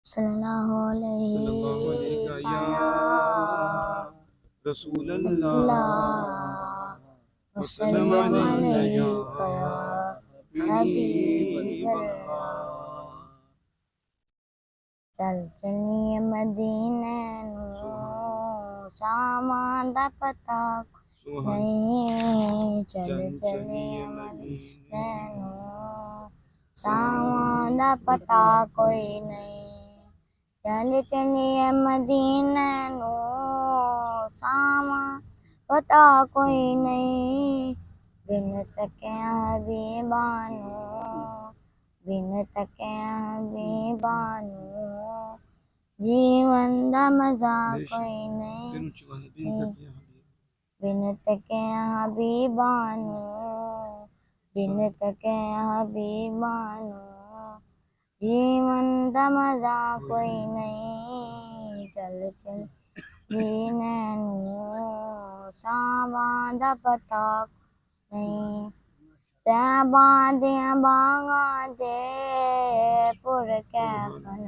सल्लल्लाहु सल्लल्लाहु अलैहि अलैहि या रसूलल्लाह वसल्लम वसल्लम अलैका या हबीबल्लाह। हबीबल्लाह। चल चलिए मदीने नु सामान दा पता नहीं। चल चलिए मदीने नु सामान दा पता कोई नहीं। चल चलिए मदीने नु सामान पता कोई नहीं। बिन तके हबीबानू बिन तके हबीबानू जीवन दा मजा कोई नहीं। बिन तके हबीबानू बिन तके हबीबानू जीवन दा मजा कोई नहीं। चल चल दीने नू सावां दा पता नहीं। तैबा दियां बागां दे पुर कैफन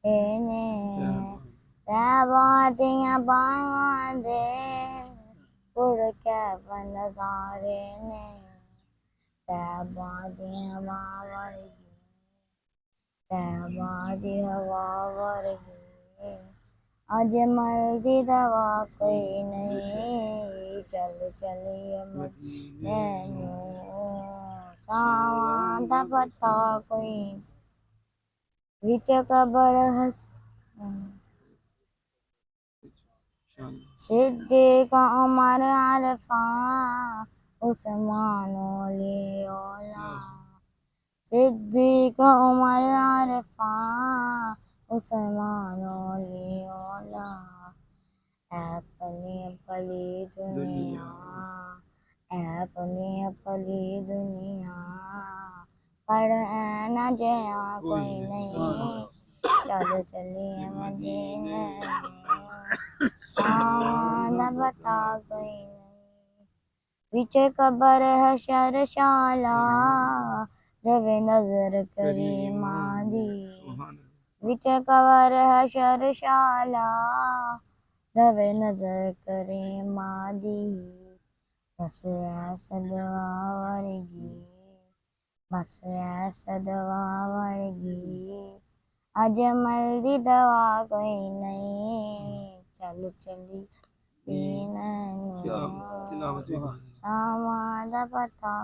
ने तैबा दियां बागां दे पुर कैफन नज़ारे ने। तैबा दियां हवा वर्गी तैबा दी हवा वर्गी अजमल दी दवा कोई नहीं। चल चलिए मदीने नू सावां दा पता कोई विच कबर सिद्दीक़ उमर अरफ़ां उस्मान अली औला। सिद्दीक़ उमर अरफ़ां उस्मान अली औला। ऐ पली पली दुनिया ऐ पली पली दुनिया पर ऐ न जया कोई नहीं। चल चलिए मदीने सावां दा पता कोई नहीं। विच कबर हशर शाला रवे नजर करीमा दी। विच कबर हशर शाला रवे नजर करीमा दी। बस ऐसा दवा वर्गी बस ऐसा दवा वर्गी अजमल दी दवा कोई नहीं। चल चली दीने नू सावां दा पता